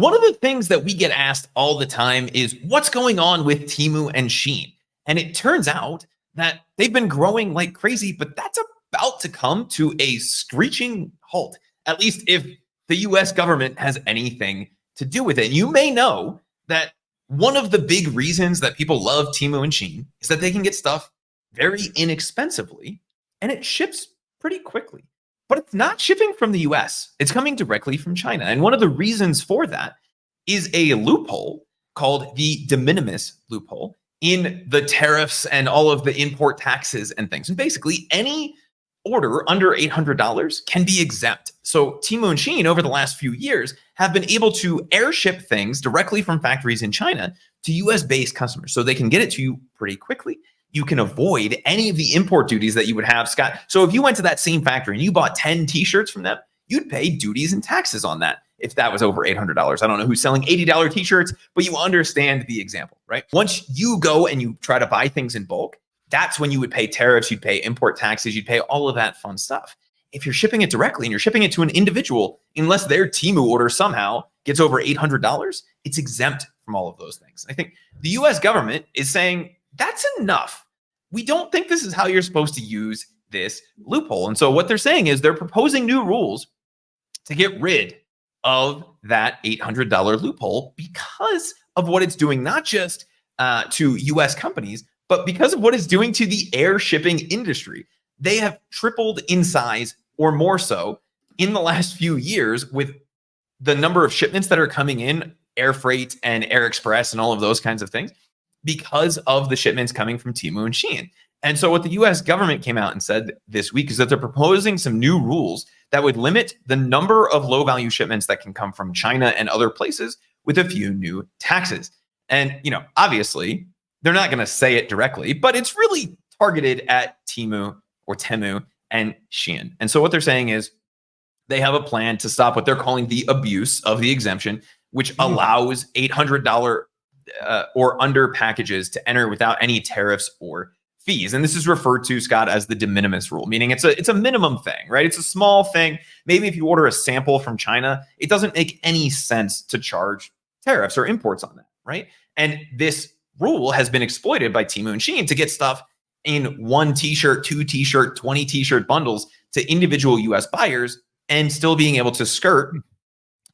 one of the things that we get asked all the time is what's going on with Temu and Shein? And it turns out that they've been growing like crazy, but that's about to come to a screeching halt, at least if the US government has anything to do with it. You may know that one of the big reasons that people love Temu and Shein is that they can get stuff very inexpensively and it ships pretty quickly. But it's not shipping from the US. It's coming directly from China. And one of the reasons for that is a loophole called the de minimis loophole in the tariffs and all of the import taxes and things. And basically, any order under $800 can be exempt. So Temu and Shein over the last few years have been able to airship things directly from factories in China to US-based customers. So they can get it to you pretty quickly. You can avoid any of the import duties that you would have, Scott. So if you went to that same factory and you bought 10 t-shirts from them, you'd pay duties and taxes on that if that was over $800. I don't know who's selling $80 t-shirts, but you understand the example, right? Once you go and you try to buy things in bulk, that's when you would pay tariffs, you'd pay import taxes, you'd pay all of that fun stuff. If you're shipping it directly and you're shipping it to an individual, unless their Temu order somehow gets over $800, it's exempt from all of those things. I think the US government is saying, that's enough. We don't think this is how you're supposed to use this loophole. And so what they're saying is they're proposing new rules to get rid of that $800 loophole because of what it's doing, not just to US companies, but because of what it's doing to the air shipping industry. They have tripled in size or more so in the last few years with the number of shipments that are coming in, air freight and air express and all of those kinds of things, because of the shipments coming from Temu and Shein. And so what the US government came out and said this week is that they're proposing some new rules that would limit the number of low-value shipments that can come from China and other places with a few new taxes. And, obviously, they're not going to say it directly, but it's really targeted at Temu and Shein. And so what they're saying is they have a plan to stop what they're calling the abuse of the exemption, which allows $800 or under packages to enter without any tariffs or fees. And this is referred to, Scott, as the de minimis rule, meaning it's a minimum thing, right? It's a small thing. Maybe if you order a sample from China, it doesn't make any sense to charge tariffs or imports on that, right? And this rule has been exploited by Temu and Shein to get stuff in 1 t-shirt, 2 t-shirt, 20 t-shirt bundles to individual US buyers and still being able to skirt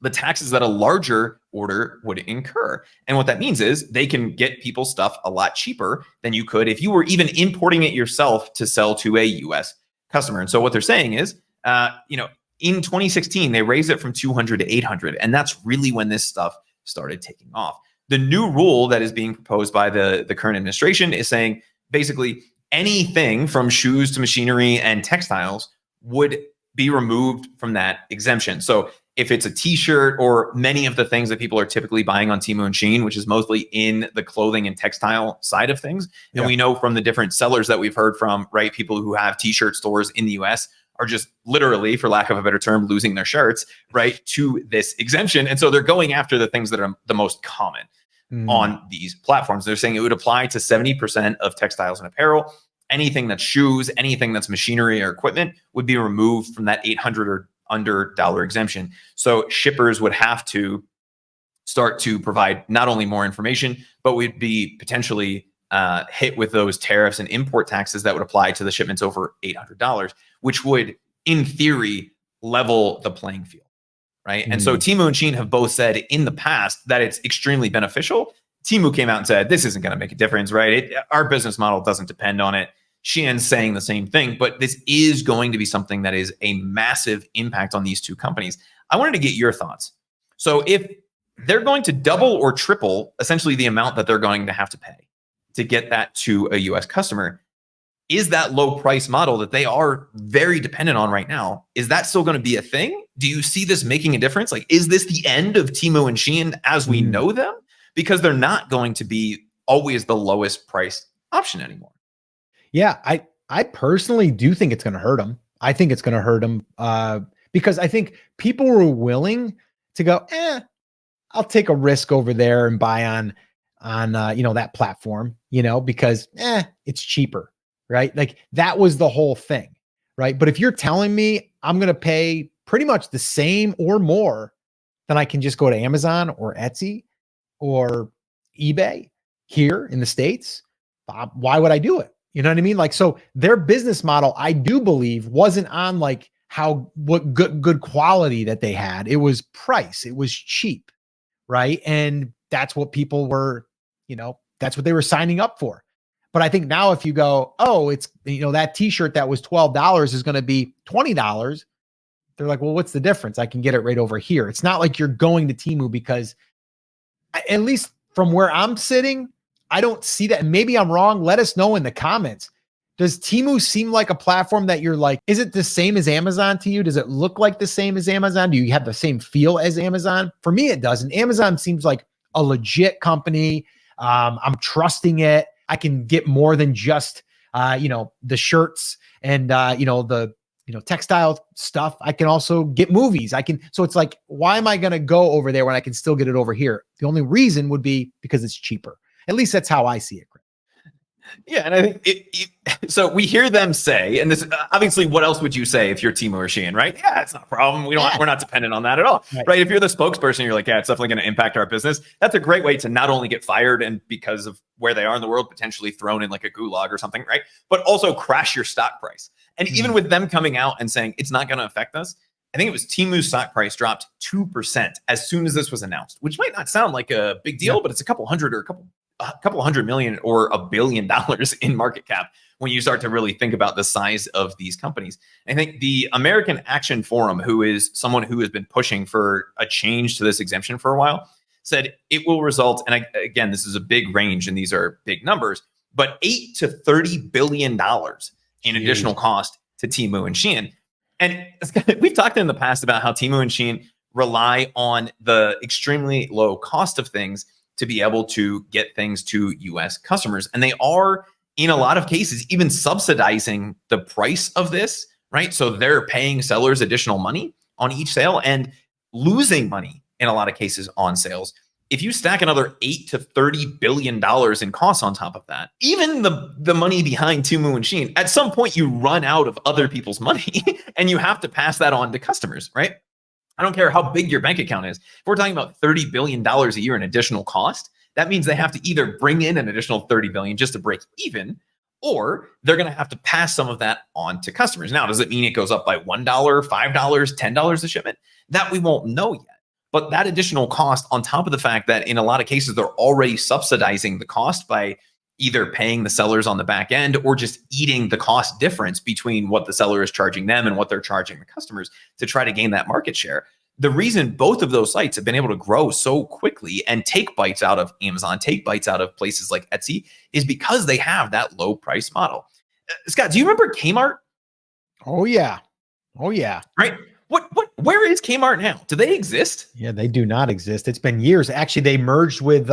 the taxes that a larger order would incur. And what that means is they can get people stuff a lot cheaper than you could if you were even importing it yourself to sell to a US customer. And so what they're saying is, in 2016, they raised it from 200 to 800. And that's really when this stuff started taking off. The new rule that is being proposed by the current administration is saying basically anything from shoes to machinery and textiles would be removed from that exemption. So if it's a t-shirt or many of the things that people are typically buying on Temu and Shein, which is mostly in the clothing and textile side of things. And we know from the different sellers that we've heard from, right, people who have t-shirt stores in the US are just literally, for lack of a better term, losing their shirts, right, to this exemption. And so they're going after the things that are the most common on these platforms. They're saying it would apply to 70% of textiles and apparel. Anything that's shoes, anything that's machinery or equipment would be removed from that $800 or under dollar exemption. So shippers would have to start to provide not only more information, but we'd be potentially hit with those tariffs and import taxes that would apply to the shipments over $800, which would, in theory, level the playing field, right? And so Temu and Shein have both said in the past that it's extremely beneficial. Temu came out and said, this isn't going to make a difference, right? Our business model doesn't depend on it. Shein's saying the same thing, but this is going to be something that is a massive impact on these two companies. I wanted to get your thoughts. So if they're going to double or triple essentially the amount that they're going to have to pay to get that to a US customer, is that low price model that they are very dependent on right now, is that still going to be a thing? Do you see this making a difference? Like, is this the end of Temu and Shein as we know them? Because they're not going to be always the lowest price option anymore. Yeah, I personally do think it's going to hurt them. I think it's going to hurt them because I think people were willing to go, I'll take a risk over there and buy on that platform, because it's cheaper, right? Like that was the whole thing, right? But if you're telling me I'm going to pay pretty much the same or more then I can just go to Amazon or Etsy or eBay here in the States. Why would I do it? You know what I mean? Like, so their business model, I do believe, wasn't on like what good quality that they had. It was price. It was cheap, right? And that's what people were, that's what they were signing up for. But I think now if you go, oh, it's, that t-shirt that was $12 is going to be $20. They're like, well, what's the difference? I can get it right over here. It's not like you're going to Temu because, at least from where I'm sitting, I don't see that. And maybe I'm wrong. Let us know in the comments. Does Temu seem like a platform that you're like, is it the same as Amazon to you? Does it look like the same as Amazon? Do you have the same feel as Amazon? For me, it doesn't. Amazon seems like a legit company. I'm trusting it. I can get more than just, the shirts and, the textile stuff. I can also get movies. So it's like, why am I going to go over there when I can still get it over here? The only reason would be because it's cheaper. At least that's how I see it. Yeah, and I think so. We hear them say, and this obviously, what else would you say if you're Temu or Shein, right? Yeah, it's not a problem. We're not dependent on that at all, right? If you're the spokesperson, you're like, yeah, it's definitely going to impact our business. That's a great way to not only get fired and because of where they are in the world, potentially thrown in like a gulag or something, right? But also crash your stock price. And even with them coming out and saying it's not going to affect us, I think it was Temu's stock price dropped 2% as soon as this was announced, which might not sound like a big deal, but it's a couple hundred million or $1 billion in market cap when you start to really think about the size of these companies. I think the American Action Forum, who is someone who has been pushing for a change to this exemption for a while, said it will result, and again, this is a big range and these are big numbers, but $8 to $30 billion in additional cost to Temu and Shein. And we've talked in the past about how Temu and Shein rely on the extremely low cost of things to be able to get things to US customers. And they are, in a lot of cases, even subsidizing the price of this, right? So they're paying sellers additional money on each sale and losing money in a lot of cases on sales. If you stack another $8 to $30 billion in costs on top of that, even the money behind Temu and Shein, at some point you run out of other people's money and you have to pass that on to customers, right? I don't care how big your bank account is. If we're talking about $30 billion a year in additional cost, that means they have to either bring in an additional $30 billion just to break even, or they're going to have to pass some of that on to customers. Now, does it mean it goes up by $1, $5, $10 a shipment? That we won't know yet. But that additional cost on top of the fact that in a lot of cases, they're already subsidizing the cost by either paying the sellers on the back end or just eating the cost difference between what the seller is charging them and what they're charging the customers to try to gain that market share. The reason both of those sites have been able to grow so quickly and take bites out of Amazon, take bites out of places like Etsy, is because they have that low price model. Scott, do you remember Kmart? Oh, yeah. Right? Where is Kmart now? Do they exist? Yeah, they do not exist. It's been years. Actually, they merged with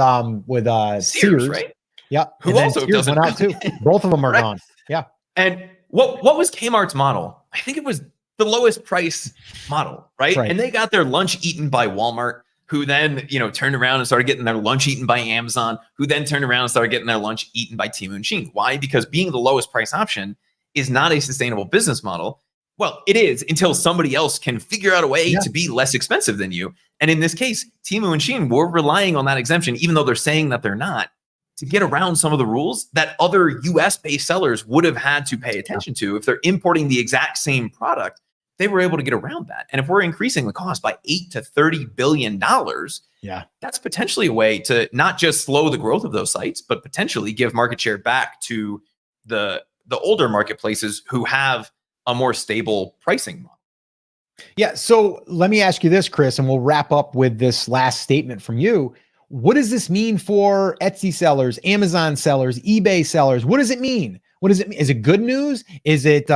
Sears, right? Yeah. Who also Sears doesn't went out too. Both of them are right? gone. Yeah. And what was Kmart's model? I think it was the lowest price model, right? And they got their lunch eaten by Walmart, who then, turned around and started getting their lunch eaten by Amazon, who then turned around and started getting their lunch eaten by Temu and Shein. Why? Because being the lowest price option is not a sustainable business model. Well, it is until somebody else can figure out a way to be less expensive than you. And in this case, Temu and Shein were relying on that exemption, even though they're saying that they're not, to get around some of the rules that other US-based sellers would have had to pay attention to. If they're importing the exact same product, they were able to get around that. And if we're increasing the cost by $8 to $30 billion, that's potentially a way to not just slow the growth of those sites, but potentially give market share back to the older marketplaces who have a more stable pricing model. Yeah. So let me ask you this, Chris, and we'll wrap up with this last statement from you. What does this mean for Etsy sellers, Amazon sellers, eBay sellers? What does it mean? What does it mean? Is it good news? Is it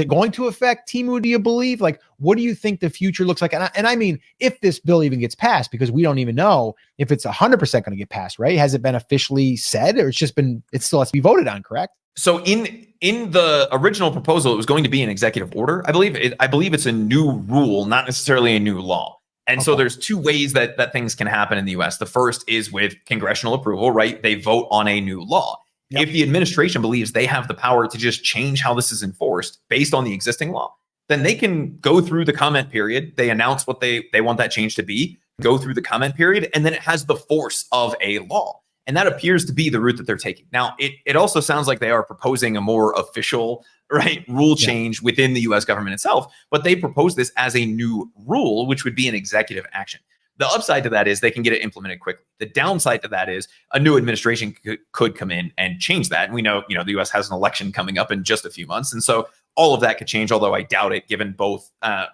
going to affect Temu, do you believe? Like, what do you think the future looks like? And I mean, if this bill even gets passed, because we don't even know if it's 100% going to get passed, right? Has it been officially said, or it still has to be voted on, correct? So in the original proposal, it was going to be an executive order. I believe it's a new rule, not necessarily a new law. And so there's two ways that things can happen in the US. The first is with congressional approval, right? They vote on a new law. If the administration believes they have the power to just change how this is enforced based on the existing law, then they can go through the comment period. They announce what they want that change to be. go through the comment period, and then it has the force of a law. And that appears to be the route that they're taking. Now, it also sounds like they are proposing a more official, right, rule change within the US government itself, but they propose this as a new rule, which would be an executive action. The upside to that is they can get it implemented quickly. The downside to that is a new administration could come in and change that. And we know, the US has an election coming up in just a few months. And so all of that could change, although I doubt it, given both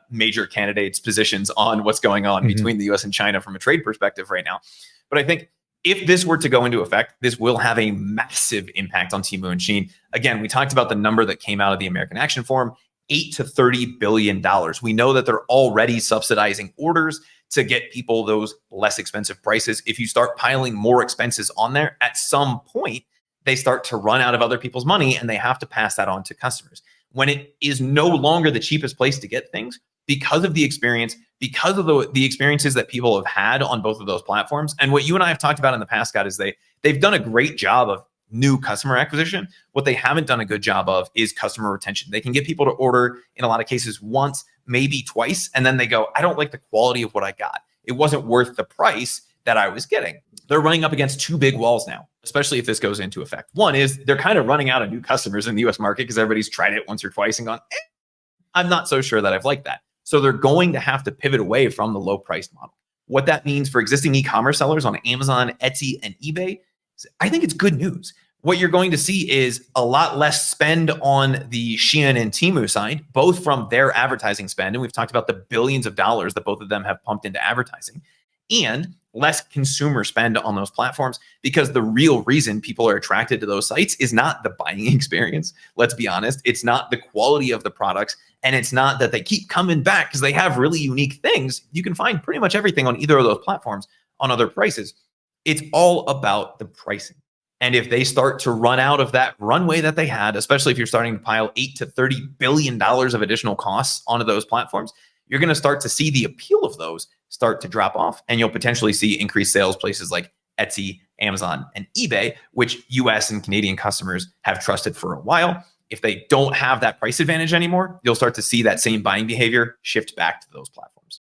major candidates' positions on what's going on between the US and China from a trade perspective right now. But I think if this were to go into effect, this will have a massive impact on Temu and Shein. Again, we talked about the number that came out of the American Action Forum, $8 to $30 billion. We know that they're already subsidizing orders to get people those less expensive prices. If you start piling more expenses on there, at some point, they start to run out of other people's money and they have to pass that on to customers. When it is no longer the cheapest place to get things, because of the experience, because of the experiences that people have had on both of those platforms. And what you and I have talked about in the past, Scott, is they've done a great job of new customer acquisition. What they haven't done a good job of is customer retention. They can get people to order in a lot of cases once, maybe twice, and then they go, I don't like the quality of what I got. It wasn't worth the price that I was getting. They're running up against two big walls now, especially if this goes into effect. One is they're kind of running out of new customers in the US market because everybody's tried it once or twice and gone, I'm not so sure that I've liked that. So they're going to have to pivot away from the low priced model. What that means for existing e-commerce sellers on Amazon, Etsy, and eBay, I think it's good news. What you're going to see is a lot less spend on the Shein and Temu side, both from their advertising spend. And we've talked about the billions of dollars that both of them have pumped into advertising, and less consumer spend on those platforms, because the real reason people are attracted to those sites is not the buying experience. Let's be honest. It's not the quality of the products. And it's not that they keep coming back because they have really unique things. You can find pretty much everything on either of those platforms on other prices. It's all about the pricing. And if they start to run out of that runway that they had, especially if you're starting to pile $8 to $30 billion of additional costs onto those platforms, you're going to start to see the appeal of those start to drop off. And you'll potentially see increased sales places like Etsy, Amazon, and eBay, which US and Canadian customers have trusted for a while. If they don't have that price advantage anymore, you'll start to see that same buying behavior shift back to those platforms.